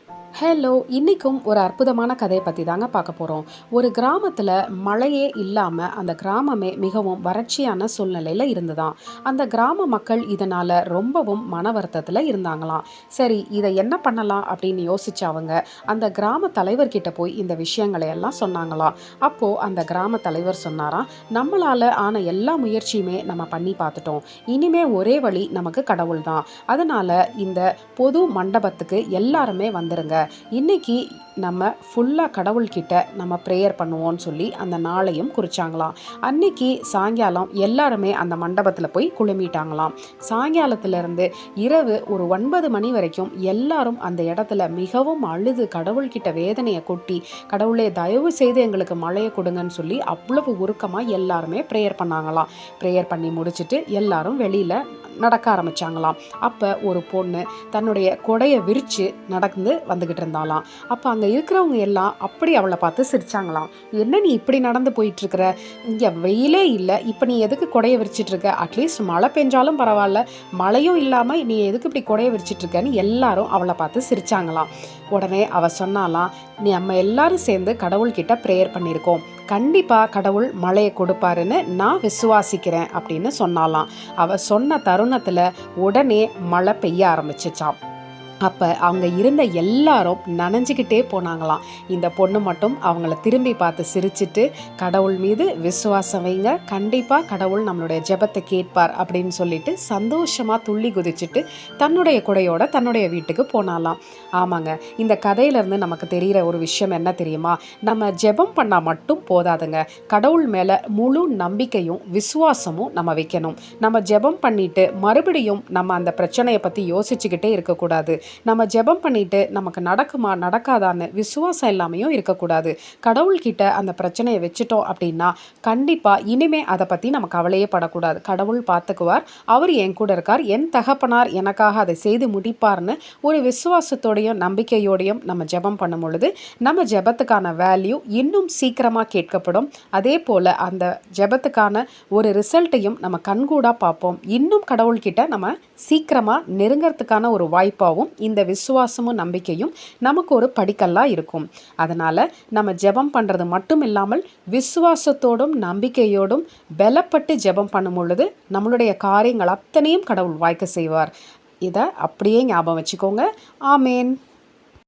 Hello! இன்னைக்கும் ஒரு அற்புதமான கதைய பத்தி தாங்க பார்க்க போறோம். ஒரு கிராமத்துல மழையே இல்லாம அந்த கிராமமே மிகவும் வறட்சியான சூழ்நிலையில இருந்ததாம். அந்த கிராம மக்கள் இதனால ரொம்பவும் மன வருத்தத்துல இருந்தாங்களாம். சரி, இத என்ன பண்ணலாம் அப்படின்னு யோசிச்ச அவங்க, அந்த கிராம தலைவர்கிட்ட போய் இந்த விஷயங்களை எல்லாம் சொன்னாங்களாம். அப்போ அந்த கிராம தலைவர் சொன்னாராம், "நம்மளால ஆன எல்லா முயற்சியுமே நம்ம பண்ணி பார்த்துட்டோம். இனிமே ஒரே வழி நமக்கு கடவுள் தான். அதனால இந்த பொது மண்டபத்துக்கு எல்லாருமே வந்துருங்க. இன்னைக்கு நம்ம ஃபுல்லாக கடவுள்கிட்ட நம்ம ப்ரேயர் பண்ணுவோம்னு சொல்லி அந்த நாளையும் குறிச்சாங்களாம். அன்னைக்கு சாயங்காலம் எல்லாருமே அந்த மண்டபத்தில் போய் குழுமிட்டாங்களாம். சாயங்காலத்திலிருந்து இரவு ஒரு 9 மணி வரைக்கும் எல்லாரும் அந்த இடத்துல மிகவும் அழுது கடவுள்கிட்ட வேதனையை கொட்டி, கடவுளே தயவு செய்து எங்களுக்கு மழையை கொடுங்கன்னு சொல்லி அவ்வளவு உருக்கமாக எல்லாருமே ப்ரேயர் பண்ணாங்களாம். ப்ரேயர் பண்ணி முடிச்சுட்டு எல்லாரும் வெளியில் நடக்க ஆரம்பிச்சாங்களாம். அப்போ ஒரு பொண்ணு தன்னுடைய கொடையை விரித்து நடந்து வந்துக்கிட்டு இருந்தாலாம். அப்போ அங்கே இருக்கிறவங்க எல்லாம் அப்படி அவளை பார்த்து சிரிச்சாங்களாம். "என்ன நீ இப்படி நடந்து போயிட்டுருக்கிற? இங்கே வெயிலே இல்லை, இப்போ நீ எதுக்கு கொடையை விரிச்சிட்ருக்க? அட்லீஸ்ட் மழை பெஞ்சாலும் பரவாயில்ல, மழையும் இல்லாமல் நீ எதுக்கு இப்படி கொடையை விரிச்சிட்ருக்கன்னு?" எல்லாரும் அவளை பார்த்து சிரிச்சாங்களாம். உடனே அவ சொன்னாலாம், "நம்ம எல்லாரும் சேர்ந்து கடவுள்கிட்ட ப்ரேயர் பண்ணியிருக்கோம், கண்டிப்பாக கடவுள் மழையை கொடுப்பாருன்னு நான் விசுவாசிக்கிறேன்" அப்படின்னு சொன்னாலாம். அவ சொன்ன தருணத்தில் உடனே மழை பெய்ய ஆரம்பிச்சிச்சாம். அப்போ அவங்க இருந்த எல்லாரும் நனைஞ்சிக்கிட்டே போனாங்களாம். இந்த பொண்ணு மட்டும் அவங்கள திரும்பி பார்த்து சிரிச்சிட்டு, "கடவுள் மீது விசுவாசம் வைங்க, கண்டிப்பாக கடவுள் நம்மளுடைய ஜெபத்தை கேட்பார்" அப்படின்னு சொல்லிட்டு சந்தோஷமாக துள்ளி குதிச்சுட்டு தன்னுடைய குடையோட தன்னுடைய வீட்டுக்கு போனாலாம். ஆமாங்க, இந்த கதையிலேருந்து நமக்கு தெரிகிற ஒரு விஷயம் என்ன தெரியுமா? நம்ம ஜெபம் பண்ணால் மட்டும் போதாதுங்க, கடவுள் மேலே முழு நம்பிக்கையும் விசுவாசமும் நம்ம வைக்கணும். நம்ம ஜெபம் பண்ணிட்டு மறுபடியும் நம்ம அந்த பிரச்சனையை பற்றி யோசிச்சுக்கிட்டே இருக்கக்கூடாது. நம்ம ஜெபம் பண்ணிட்டு நமக்கு நடக்குமா நடக்காதான்னு விசுவாசம் இல்லாமையும் இருக்கக்கூடாது. கடவுள்கிட்ட அந்த பிரச்சனையை வச்சுட்டோம் அப்படின்னா கண்டிப்பாக இனிமே அதை பற்றி நம்ம கவலையே படக்கூடாது. கடவுள் பார்த்துக்குவார், அவர் என் கூட இருக்கார், என் தகப்பனார் எனக்காக அதை செய்து முடிப்பார்னு ஒரு விசுவாசத்தோடையும் நம்பிக்கையோடையும் நம்ம ஜெபம் பண்ணும் பொழுது நம்ம ஜெபத்துக்கான வேல்யூ இன்னும் சீக்கிரமாக கேட்கப்படும். அதே போல் அந்த ஜெபத்துக்கான ஒரு ரிசல்ட்டையும் நம்ம கண்கூடாக பார்ப்போம். இன்னும் கடவுள்கிட்ட நம்ம சீக்கிரமாக நெருங்கிறதுக்கான ஒரு வாய்ப்பாகவும் இந்த விசுவாசமும் நம்பிக்கையும் நமக்கு ஒரு படிக்கல்லாக இருக்கும். அதனால் நம்ம ஜெபம் பண்ணுறது மட்டும் இல்லாமல் விசுவாசத்தோடும் நம்பிக்கையோடும் பலப்பட்டு ஜெபம் பண்ணும் பொழுது நம்மளுடைய காரியங்கள் அத்தனையும் கடவுள் வாய்க்க செய்வார். இதை அப்படியே ஞாபகம் வச்சுக்கோங்க. ஆமேன்.